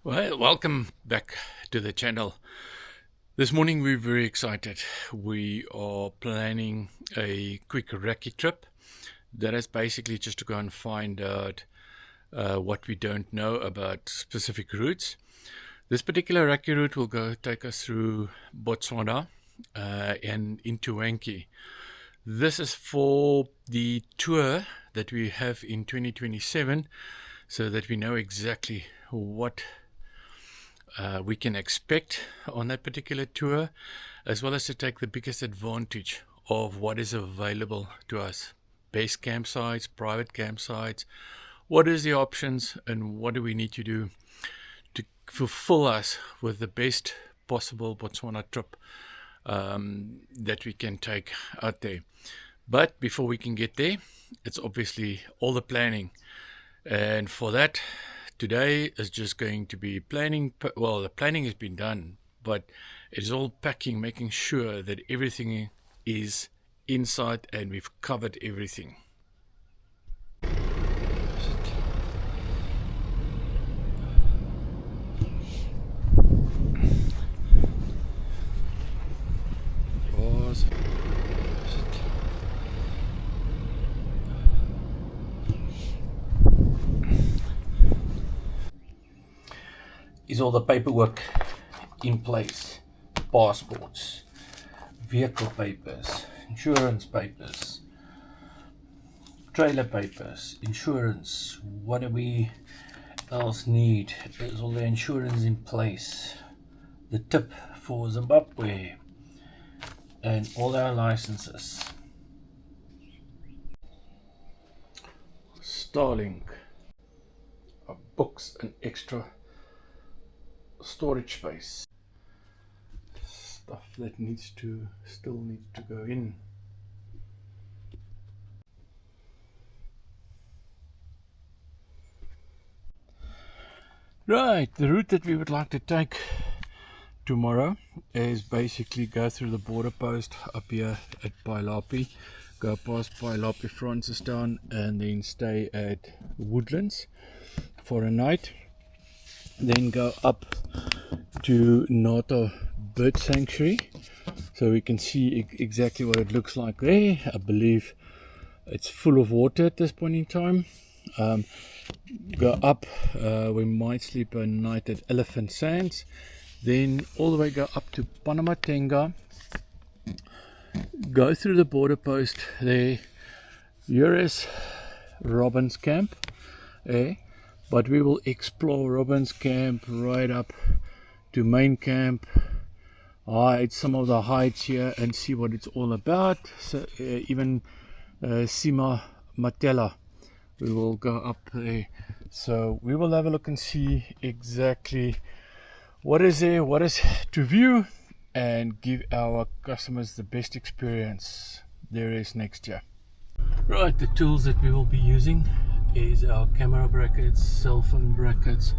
Well, welcome back to the channel. This morning we're very excited. We are planning a quick recce trip. That is basically just to go and find out what we don't know about specific routes. This particular recce route will take us through Botswana and into Hwange. This is for the tour that we have in 2027, so that we know exactly what we can expect on that particular tour, as well as to take the biggest advantage of what is available to us. Base campsites, private campsites, what is the options, and what do we need to do to fulfill us with the best possible Botswana trip that we can take out there. But before we can get there, it's obviously all the planning, and for that today is just going to be planning. Well, the planning has been done, but it's all packing, making sure that everything is inside and we've covered everything. Is all the paperwork in place? Passports, vehicle papers, insurance papers, trailer papers, insurance. What do we else need? Is all the insurance in place? The tip for Zimbabwe and all our licenses. Starlink, our books and extra storage space, stuff that still needs to go in. Right, the route that we would like to take tomorrow is basically go through the border post up here at Pailapi, go past Pailapi Francistown, and then stay at Woodlands for a night. Then go up to Nata Bird Sanctuary, so we can see exactly what it looks like there. I believe it's full of water at this point in time. Go up, we might sleep a night at Elephant Sands, then all the way go up to Panamatenga, go through the border post there. Here is Robin's Camp, but we will explore Robin's Camp right up to main camp, hide some of the hides here and see what it's all about. So even Sima Matela, we will go up there, so we will have a look and see exactly what is there, what is to view, and give our customers the best experience there is next year. Right, the tools that we will be using is our camera brackets, cell phone brackets,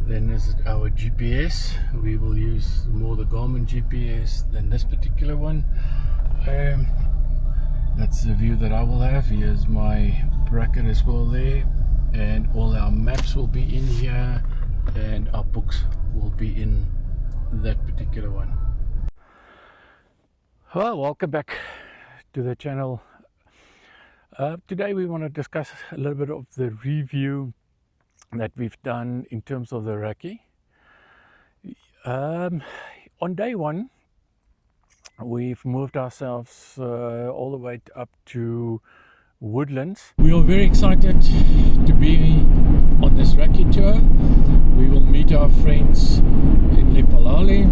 then is our GPS. We will use more the Garmin GPS than this particular one. That's the view that I will have. Here's my bracket as well there, and all our maps will be in here, and our books will be in that particular one. Well, welcome back to the channel. Today we want to discuss a little bit of the review that we've done in terms of the recce. On day one, we've moved ourselves all the way up to Woodlands. We are very excited to be on this recce tour. We will meet our friends in Lepalale,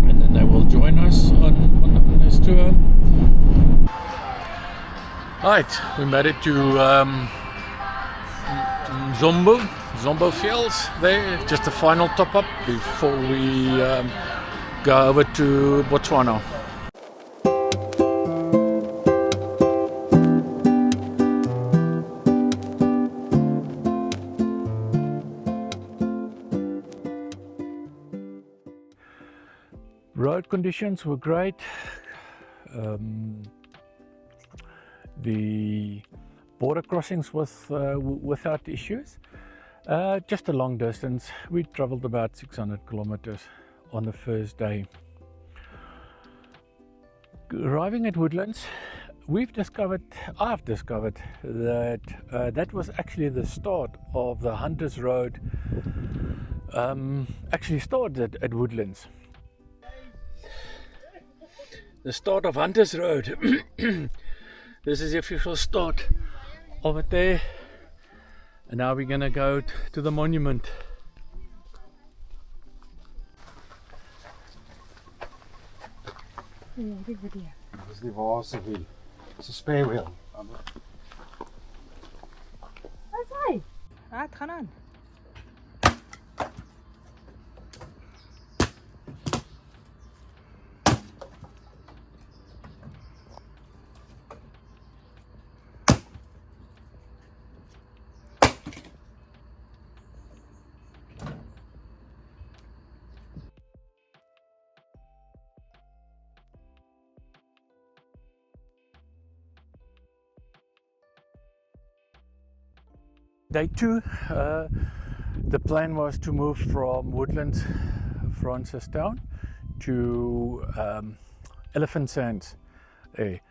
and then they will join us on this tour. Right, we made it to Zombo Fields there, just the final top up before we go over to Botswana. Road conditions were great. The border crossings was without issues. Just a long distance. We traveled about 600 kilometers on the first day. Arriving at Woodlands, I've discovered that that was actually the start of the Hunters Road. Actually started at Woodlands. The start of Hunters Road. This is the official start of it there. And now we're gonna go to the monument. Dis die waar se wiel. Dis 'n spare wheel. Wat is hy? Het gaan aan. Day 2, the plan was to move from Woodlands, Francistown, to Elephant Sands. The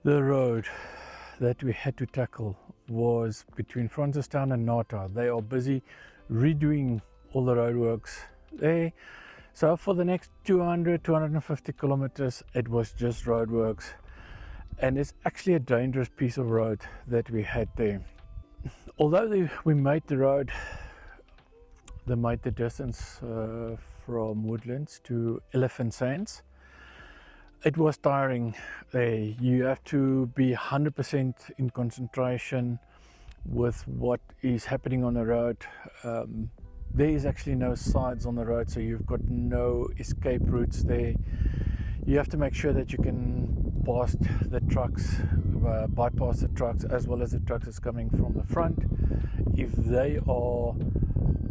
road that we had to tackle was between Francistown and Nata. They are busy redoing all the roadworks there. So for the next 250 kilometers, it was just roadworks. And it's actually a dangerous piece of road that we had there. Although we made the road, they made the distance from Woodlands to Elephant Sands, it was tiring. You have to be 100% in concentration with what is happening on the road. There is actually no sides on the road, so you've got no escape routes there. You have to make sure that you can pass the trucks, bypass the trucks, as well as the trucks that's coming from the front. If they are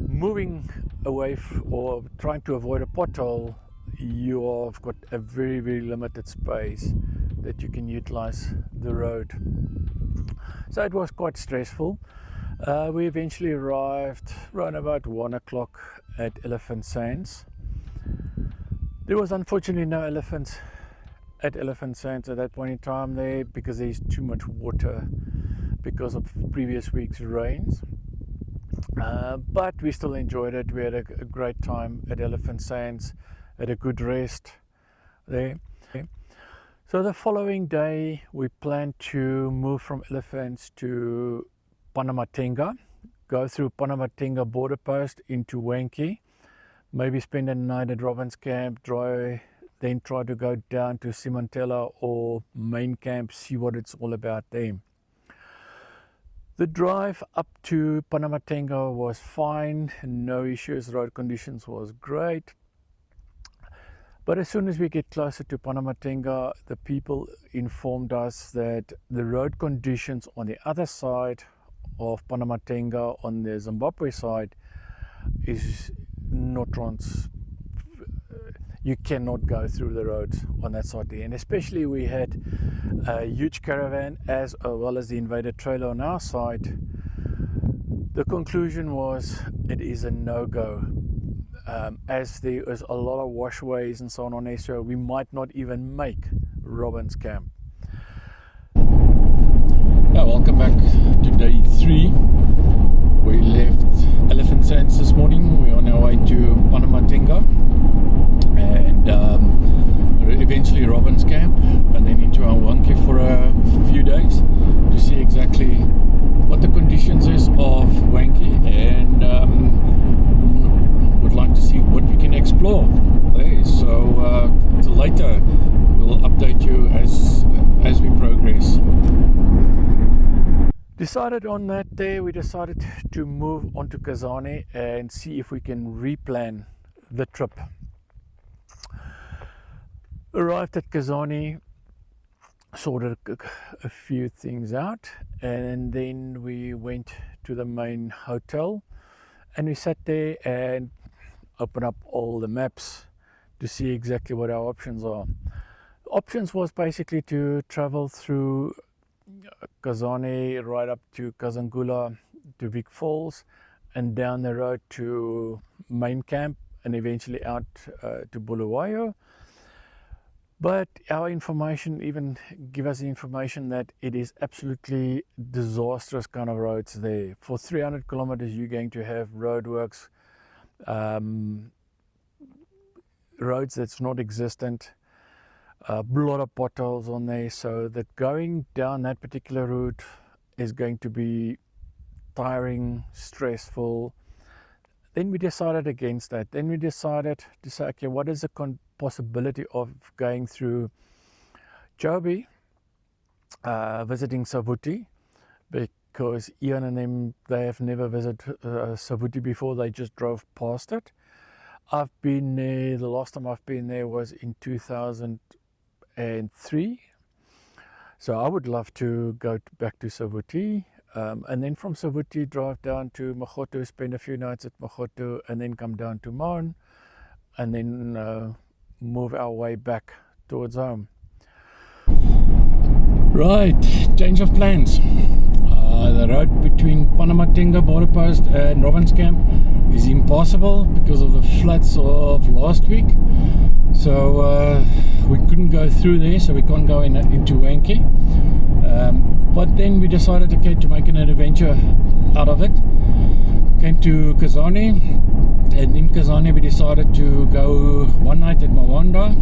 moving away or trying to avoid a pothole, you have got a very, very limited space that you can utilize the road. So it was quite stressful. We eventually arrived around about 1 o'clock at Elephant Sands. There was unfortunately no elephants at Elephant Sands at that point in time there, because there's too much water because of previous week's rains. But we still enjoyed it. We had a great time at Elephant Sands, had a good rest there. So the following day we planned to move from Elephants to Panamatenga, go through Panamatenga border post into Hwange, maybe spend a night at Robin's Camp, then try to go down to Simantela or main camp, see what it's all about there. The drive up to Panamatenga was fine, no issues, road conditions was great. But as soon as we get closer to Panamatenga, the people informed us that the road conditions on the other side of Panamatenga, on the Zimbabwe side, is not you cannot go through the roads on that side there. And especially we had a huge caravan as well as the Invader trailer on our side. The conclusion was it is a no-go, as there is a lot of washways and so on there, so we might not even make Robin's Camp. Welcome back to day 3. We left Elephant Sands this morning. We're on our way to Panamatenga and eventually Robin's Camp, and then into Hwange for a few days to see exactly what the conditions is of Hwange, and would like to see what we can explore there. So later we'll update you as we progress. Decided on that day, we decided to move on to Kazane and see if we can replan the trip. Arrived at Kazane, sorted a few things out, and then we went to the main hotel and we sat there and opened up all the maps to see exactly what our options are. The options was basically to travel through Kazane right up to Kazangula to Vic Falls, and down the road to main camp and eventually out to Bulawayo. But our information even give us the information that it is absolutely disastrous kind of roads there. For 300 kilometers you're going to have roadworks, roads that's not existent, a lot of potholes on there, so that going down that particular route is going to be tiring, stressful. Then we decided against that. Then we decided to say, okay, what is the possibility of going through Joburg, visiting Savuti, because Ian and them, they have never visited Savuti before, they just drove past it. I've been there, the last time I've been there was in 2003. So I would love to go back to Savuti. And then from Savuti drive down to Mokgoto, spend a few nights at Mokgoto, and then come down to Maun, and then move our way back towards home. Right, change of plans. The road between Panamatenga border post and Robbins Camp is impossible because of the floods of last week. So we couldn't go through there, so we can't go into Hwange. But then we decided, okay, to make an adventure out of it. Came to Kazani, and in Kazani we decided to go one night at Mawanda,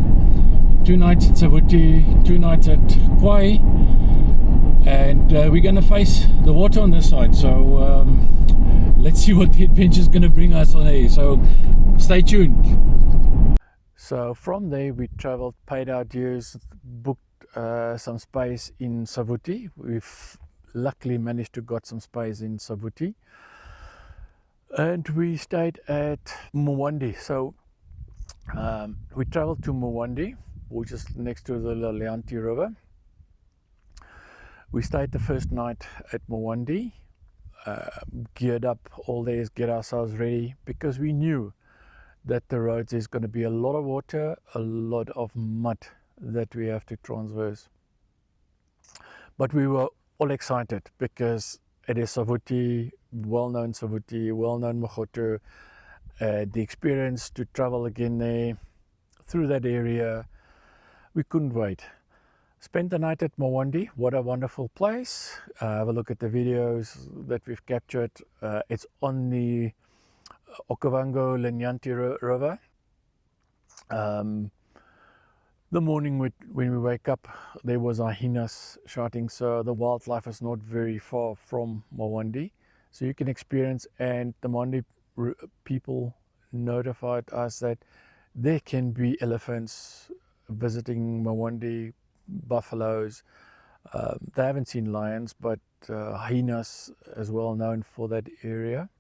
2 nights at Savuti, 2 nights at Kwai, and we're going to face the water on this side. So let's see what the adventure is going to bring us on there. So stay tuned. So from there we traveled, paid our dues, booked some space in Savuti. We've luckily managed to got some space in Savuti, and we stayed at Mwandi. So we traveled to Mwandi, which is next to the Linyanti river. We stayed the first night at Mwandi, geared up all days, get ourselves ready, because we knew that the roads is going to be a lot of water, a lot of mud that we have to transverse. But we were all excited because it is Savuti, well-known Savuti, well-known Mokgoto. The experience to travel again there, through that area, we couldn't wait. Spent the night at Mwandi. What a wonderful place. Have a look at the videos that we've captured. It's on the Okavango Linyanti river. The morning when we wake up, there was hyenas shouting, so the wildlife is not very far from Mwandi, so you can experience. And the Mwandi people notified us that there can be elephants visiting Mwandi, buffaloes. They haven't seen lions, but hyenas is well known for that area.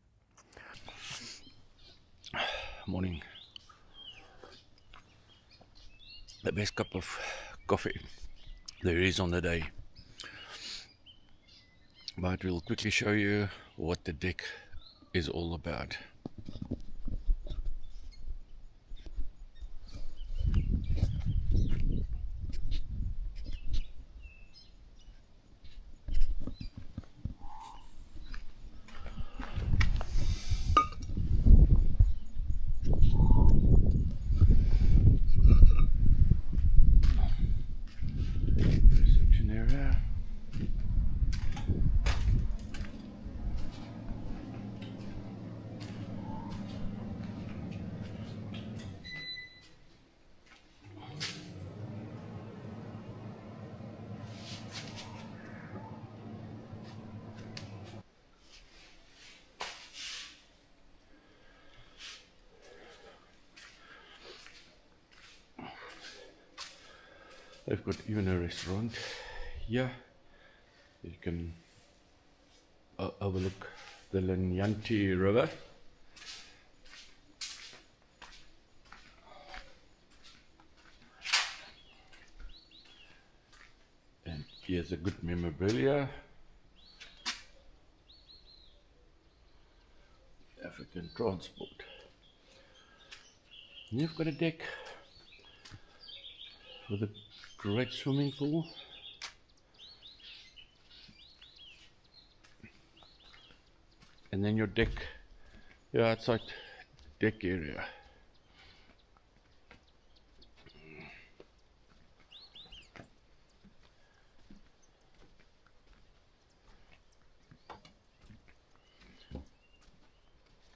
Morning. The best cup of coffee there is on the day. But we'll quickly show you what the deck is all about. Reception area. They've got even a restaurant here. You can overlook the Linyanti river. And here's a good memorabilia. African transport. And you've got a deck with a great swimming pool. And then your deck Yeah, outside deck area.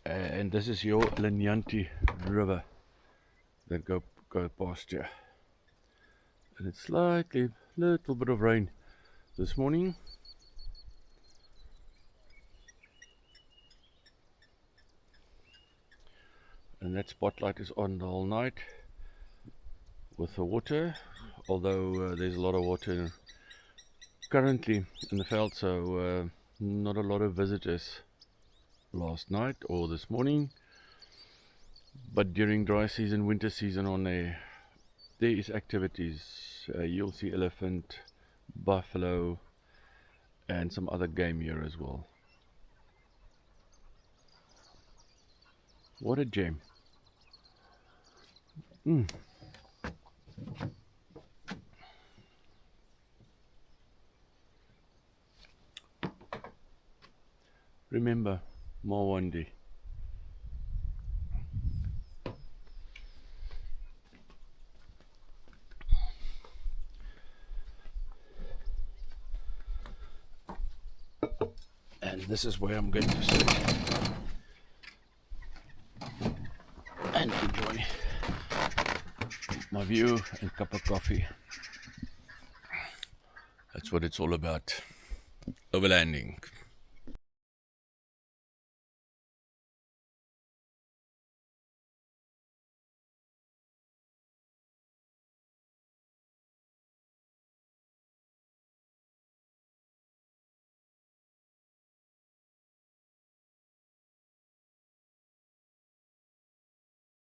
And this is your Linyanti river that go past here. And it's slightly, little bit of rain this morning. And that spotlight is on the whole night with the water, although there's a lot of water currently in the veld, so not a lot of visitors last night or this morning. But during dry season, winter season on there is activities. You'll see elephant, buffalo and some other game here as well. What a gem. Remember, more one day. And this is where I'm going to sit and enjoy my view and cup of coffee. That's what it's all about. Overlanding.